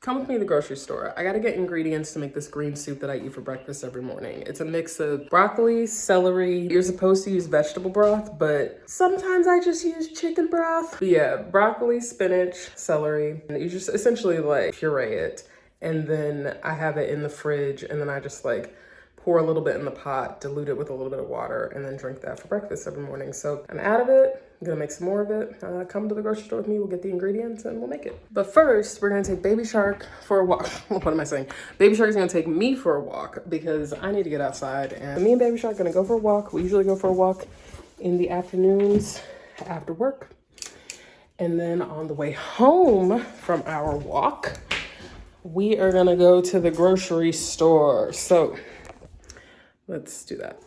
Come with me to the grocery store. I gotta get ingredients to make this green soup that I eat for breakfast every morning. It's a mix of broccoli, celery. You're supposed to use vegetable broth, but sometimes I just use chicken broth. But yeah, broccoli, spinach, celery. And you just essentially like puree it. And then I have it in the fridge, and then I just like pour a little bit in the pot, dilute it with a little bit of water, and then drink that for breakfast every morning. So I'm out of it. I'm gonna make some more of it. Come to the grocery store with me, we'll get the ingredients and we'll make it. But first, we're gonna take Baby Shark for a walk. What am I saying? Baby Shark is gonna take me for a walk because I need to get outside. And me and Baby Shark are gonna go for a walk. We usually go for a walk in the afternoons after work. And then on the way home from our walk, we are gonna go to the grocery store. So let's do that.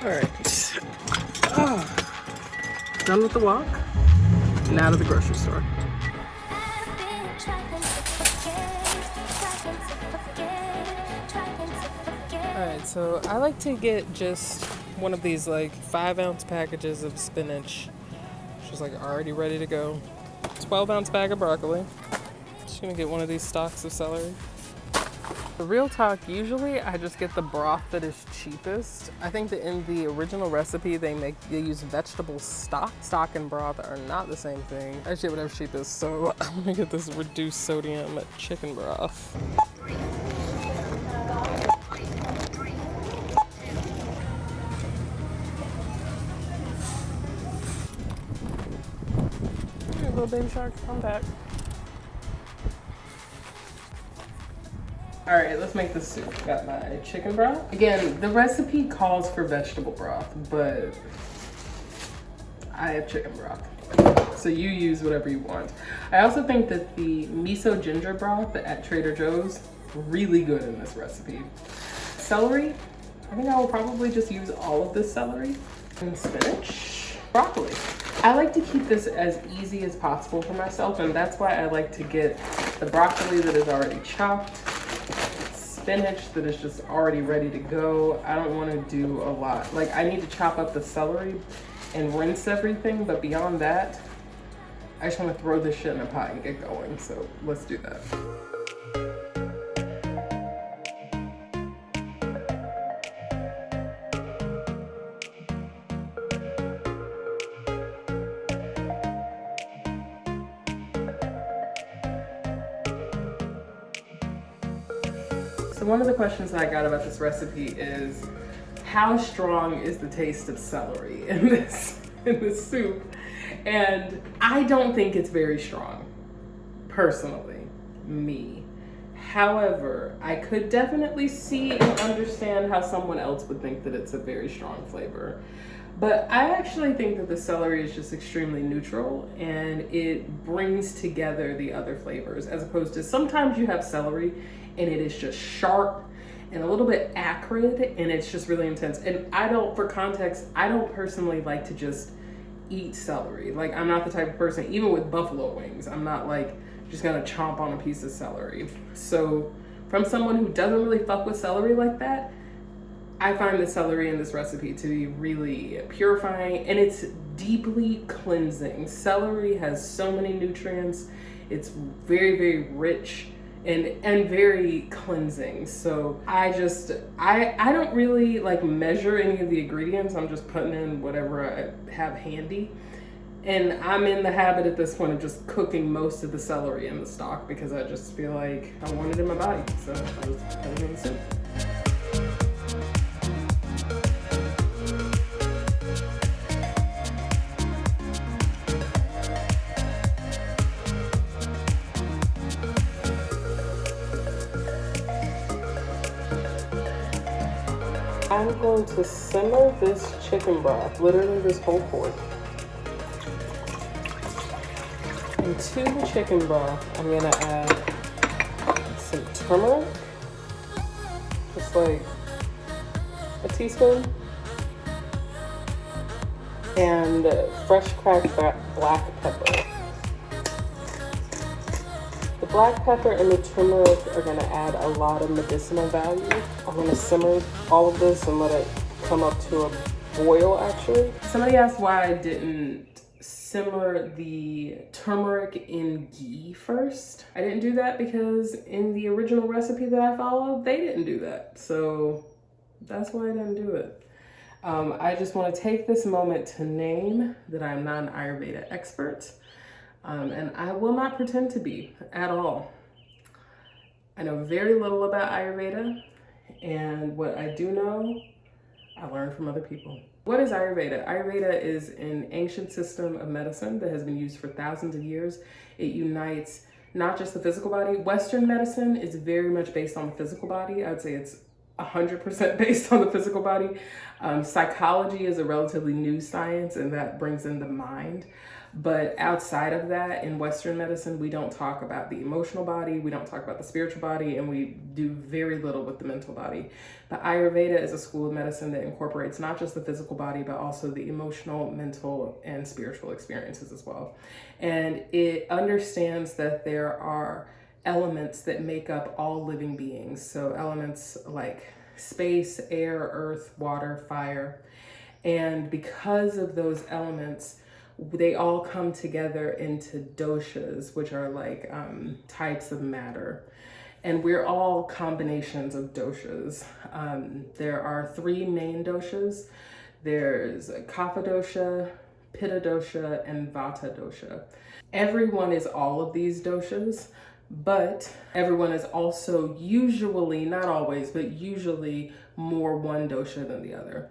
All right. Done with the walk. Now to the grocery store. Alright, so I like to get just one of these like 5-ounce packages of spinach, which is like already ready to go. 12-ounce bag of broccoli. Just gonna get one of these stalks of celery. The real talk, usually I just get the broth that is cheapest. I think that in the original recipe they use vegetable stock. Stock and broth are not the same thing. I just get whatever's cheapest, so I'm gonna get this reduced sodium chicken broth. Little Baby Shark, come back. All right, let's make this soup. Got my chicken broth. Again, the recipe calls for vegetable broth, but I have chicken broth. So you use whatever you want. I also think that the miso ginger broth at Trader Joe's, really good in this recipe. Celery, I think I will probably just use all of this celery. And spinach, broccoli. I like to keep this as easy as possible for myself, and that's why I like to get the broccoli that is already chopped, spinach that is just already ready to go. I don't want to do a lot. Like, I need to chop up the celery and rinse everything, but beyond that, I just want to throw this shit in a pot and get going. So let's do that. So one of the questions that I got about this recipe is, how strong is the taste of celery in this soup? And I don't think it's very strong, personally, me. However, I could definitely see and understand how someone else would think that it's a very strong flavor. But I actually think that the celery is just extremely neutral and it brings together the other flavors, as opposed to sometimes you have celery and it is just sharp and a little bit acrid and it's just really intense. And for context, I don't personally like to just eat celery. Like, I'm not the type of person, even with buffalo wings, I'm not like just gonna chomp on a piece of celery. So from someone who doesn't really fuck with celery like that, I find the celery in this recipe to be really purifying, and it's deeply cleansing. Celery has so many nutrients. It's very, very rich and very cleansing. So I don't really like measure any of the ingredients. I'm just putting in whatever I have handy. And I'm in the habit at this point of just cooking most of the celery in the stock because I just feel like I want it in my body. So I was putting it in the soup. I'm going to simmer this chicken broth, literally this whole quart. And to the chicken broth, I'm gonna add some turmeric, just like a teaspoon, and fresh cracked black pepper. The black pepper and the turmeric are gonna add a lot of medicinal value. I'm gonna simmer all of this and let it come up to a boil, actually. Somebody asked why I didn't simmer the turmeric in ghee first. I didn't do that because in the original recipe that I followed, they didn't do that. So that's why I didn't do it. I just want to take this moment to name that I'm not an Ayurveda expert, and I will not pretend to be at all. I know very little about Ayurveda, and what I do know, I learned from other people. What is Ayurveda? Ayurveda is an ancient system of medicine that has been used for thousands of years. It unites not just the physical body. Western medicine is very much based on the physical body. I would say it's 100% based on the physical body. Psychology is a relatively new science, and that brings in the mind. But outside of that, in Western medicine, we don't talk about the emotional body, we don't talk about the spiritual body, and we do very little with the mental body. But Ayurveda is a school of medicine that incorporates not just the physical body, but also the emotional, mental, and spiritual experiences as well. And it understands that there are elements that make up all living beings. So elements like space, air, earth, water, fire. And because of those elements, they all come together into doshas, which are like types of matter. And we're all combinations of doshas. There are 3 main doshas. There's Kapha dosha, Pitta dosha, and Vata dosha. Everyone is all of these doshas, but everyone is also usually, not always, but usually more one dosha than the other.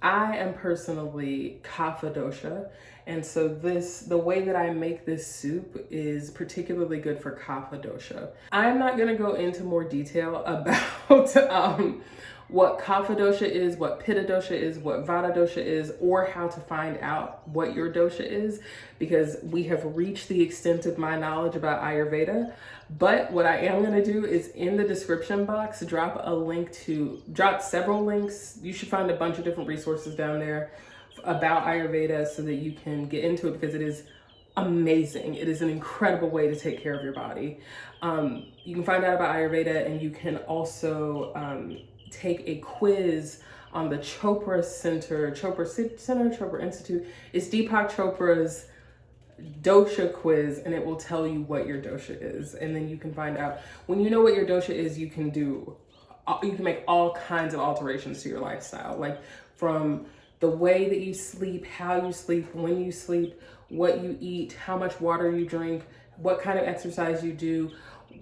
I am personally Kapha dosha, and so the way that I make this soup is particularly good for Kapha dosha. I'm not gonna go into more detail about what Kapha dosha is, what Pitta dosha is, what Vata dosha is, or how to find out what your dosha is, because we have reached the extent of my knowledge about Ayurveda. But what I am gonna do is in the description box, drop several links. You should find a bunch of different resources down there about Ayurveda so that you can get into it, because it is amazing. It is an incredible way to take care of your body. You can find out about Ayurveda, and you can also take a quiz on the Chopra Institute. It's Deepak Chopra's dosha quiz, and it will tell you what your dosha is. And then you can find out, when you know what your dosha is, you can make all kinds of alterations to your lifestyle, like from the way that you sleep, how you sleep, when you sleep, what you eat, how much water you drink, what kind of exercise you do,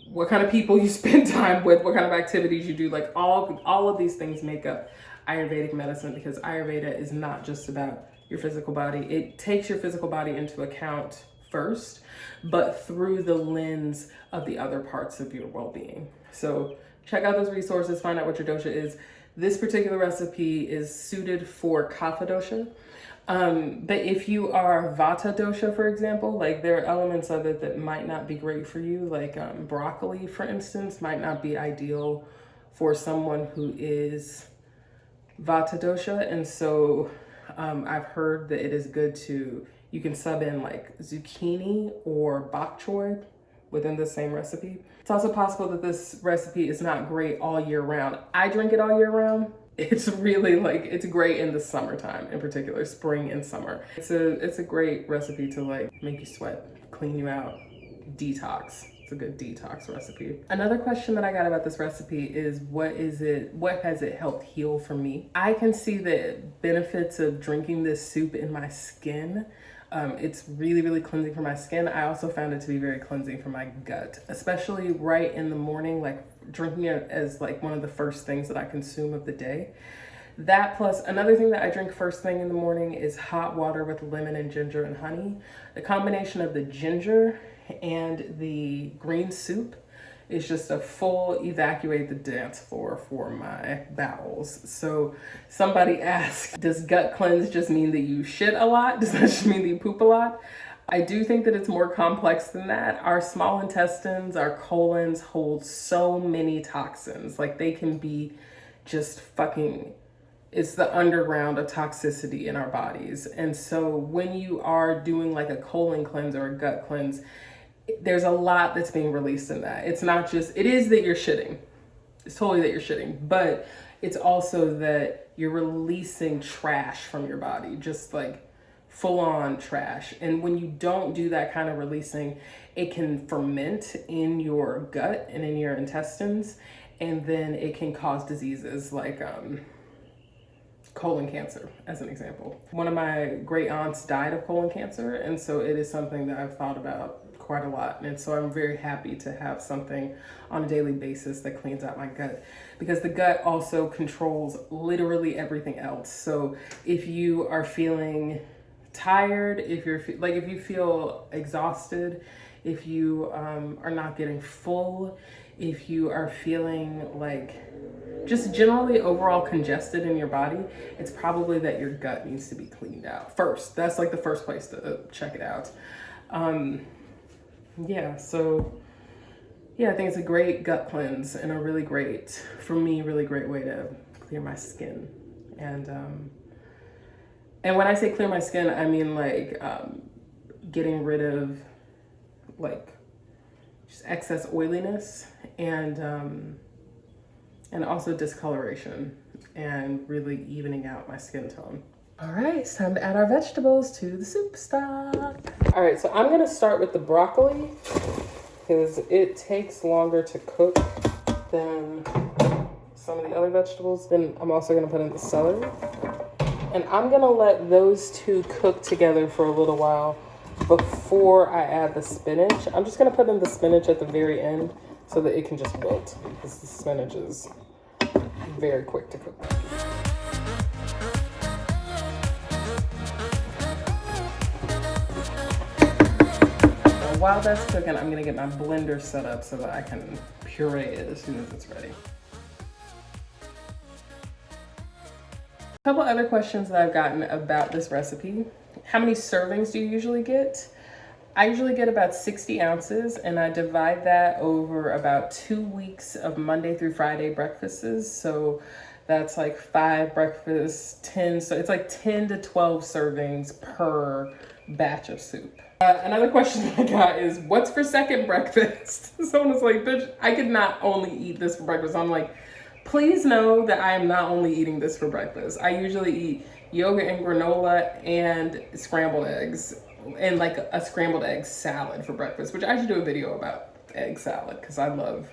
what kind of people you spend time with, what kind of activities you do. Like all of these things make up Ayurvedic medicine, because Ayurveda is not just about your physical body. It takes your physical body into account first, but through the lens of the other parts of your well-being. So check out those resources, find out what your dosha is. This particular recipe is suited for Kapha dosha. But if you are Vata dosha, for example, like there are elements of it that might not be great for you. Like broccoli, for instance, might not be ideal for someone who is Vata dosha. And so I've heard that it is good you can sub in like zucchini or bok choy within the same recipe. It's also possible that this recipe is not great all year round. I drink it all year round. It's really it's great in the summertime, in particular, spring and summer. It's a great recipe to make you sweat, clean you out, detox. It's a good detox recipe. Another question that I got about this recipe is what has it helped heal for me? I can see the benefits of drinking this soup in my skin. It's really, really cleansing for my skin. I also found it to be very cleansing for my gut, especially right in the morning, drinking it as one of the first things that I consume of the day. That plus another thing that I drink first thing in the morning is hot water with lemon and ginger and honey. The combination of the ginger and the green soup is just a full evacuate the dance floor for my bowels. So somebody asked, does gut cleanse just mean that you shit a lot? Does that just mean that you poop a lot? I do think that it's more complex than that. Our small intestines, our colons hold so many toxins. They can be just it's the underground of toxicity in our bodies. And so when you are doing a colon cleanse or a gut cleanse, there's a lot that's being released in that. It's not just, it is that you're shitting. It's totally that you're shitting, but it's also that you're releasing trash from your body, just like full on trash. And when you don't do that kind of releasing, it can ferment in your gut and in your intestines, and then it can cause diseases like colon cancer, as an example. One of my great aunts died of colon cancer, and so it is something that I've thought about quite a lot. And so I'm very happy to have something on a daily basis that cleans out my gut, because the gut also controls literally everything else. So if you are feeling tired, if you feel exhausted, if you are not getting full, if you are feeling like just generally overall congested in your body, it's probably that your gut needs to be cleaned out first. That's like the first place to check it out. Yeah, so yeah, I think it's a great gut cleanse and a really great, for me, really great way to clear my skin. And when I say clear my skin, I mean like getting rid of like just excess oiliness and also discoloration, and really evening out my skin tone. All right, it's time to add our vegetables to the soup stock. All right, so I'm gonna start with the broccoli because it takes longer to cook than some of the other vegetables. Then I'm also gonna put in the celery. And I'm gonna let those two cook together for a little while before I add the spinach. I'm just gonna put in the spinach at the very end so that it can just wilt, because the spinach is very quick to cook. While that's cooking, I'm gonna get my blender set up so that I can puree it as soon as it's ready. A couple other questions that I've gotten about this recipe. How many servings do you usually get? I usually get about 60 ounces, and I divide that over about 2 weeks of Monday through Friday breakfasts. So that's like 5 breakfasts, 10, so it's like 10 to 12 servings per batch of soup. Another question I got is, what's for second breakfast? Someone was like, bitch, I could not only eat this for breakfast. I'm like, please know that I am not only eating this for breakfast. I usually eat yogurt and granola and scrambled eggs, and like a scrambled egg salad for breakfast, which I should do a video about egg salad because I love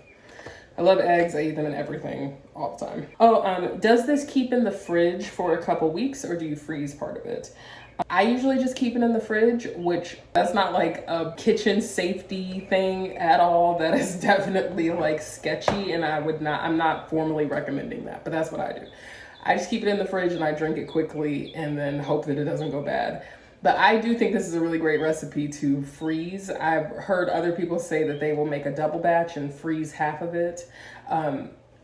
eggs. I eat them in everything all the time. Oh, does this keep in the fridge for a couple weeks, or do you freeze part of it? I usually just keep it in the fridge, which that's not like a kitchen safety thing at all. That is definitely like sketchy, and I'm not formally recommending that, but that's what I do. I just keep it in the fridge and I drink it quickly and then hope that it doesn't go bad. But I do think this is a really great recipe to freeze. I've heard other people say that they will make a double batch and freeze half of it.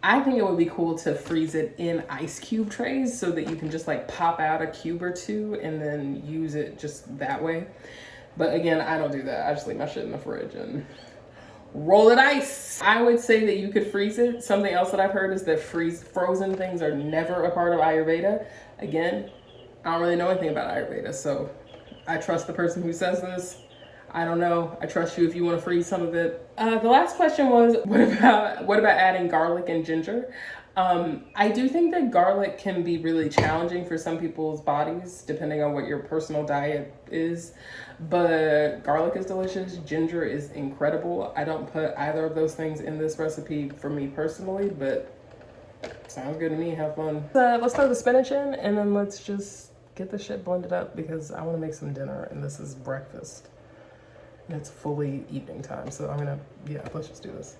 I think it would be cool to freeze it in ice cube trays so that you can just like pop out a cube or two and then use it just that way. But again, I don't do that. I just leave my shit in the fridge and roll it ice. I would say that you could freeze it. Something else that I've heard is that frozen things are never a part of Ayurveda. Again, I don't really know anything about Ayurveda, so I trust the person who says this. I don't know. I trust you if you want to freeze some of it. The last question was, what about adding garlic and ginger? I do think that garlic can be really challenging for some people's bodies, depending on what your personal diet is. But garlic is delicious. Ginger is incredible. I don't put either of those things in this recipe for me personally, but sounds good to me. Have fun. Let's throw the spinach in, and then let's just get the shit blended up because I want to make some dinner, and this is breakfast. And it's fully evening time, so let's just do this.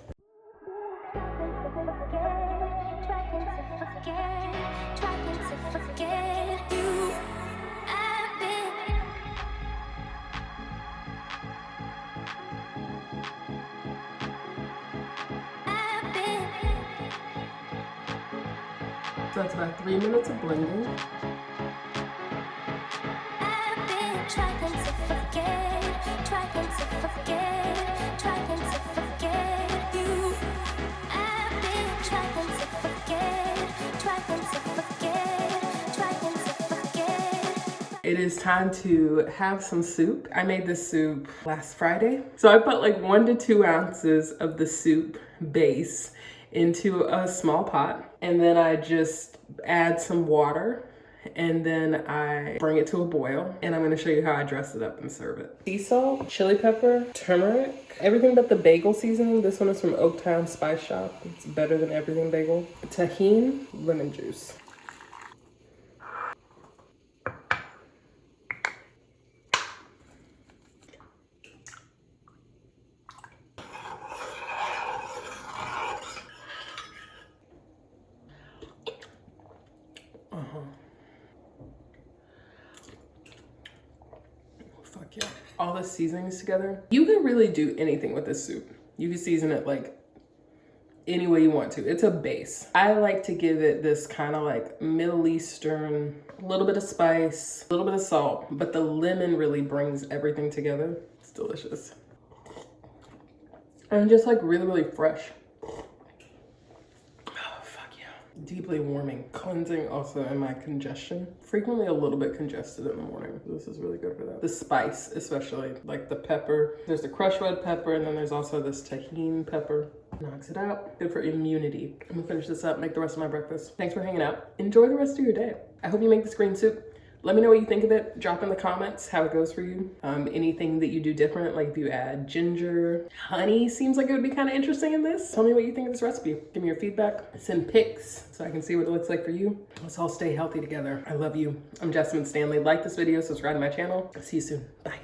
So that's about 3 minutes of blending. it is time to have some soup. I made this soup last Friday. So I put like 1 to 2 ounces of the soup base into a small pot, and then I just add some water, and then I bring it to a boil, and I'm gonna show you how I dress it up and serve it. Sea salt, chili pepper, turmeric, everything but the bagel seasoning. This one is from Oaktown Spice Shop. It's better than everything bagel. Tahini, lemon juice. Fuck yeah. All the seasonings together. You can really do anything with this soup. You can season it like any way you want to. It's a base. I like to give it this kind of like Middle Eastern, a little bit of spice, a little bit of salt, but the lemon really brings everything together. It's delicious. And just like really, really fresh. Deeply warming, cleansing also in my congestion. Frequently a little bit congested in the morning. This is really good for that. The spice, especially like the pepper. There's the crushed red pepper, and then there's also this tahini pepper. Knocks it out. Good for immunity. I'm gonna finish this up, make the rest of my breakfast. Thanks for hanging out. Enjoy the rest of your day. I hope you make this green soup. Let me know what you think of it. Drop in the comments how it goes for you. Anything that you do different, like if you add ginger, honey seems like it would be kind of interesting in this. Tell me what you think of this recipe. Give me your feedback. Send pics so I can see what it looks like for you. Let's all stay healthy together. I love you. I'm Jessamine Stanley. Like this video, subscribe to my channel. See you soon. Bye.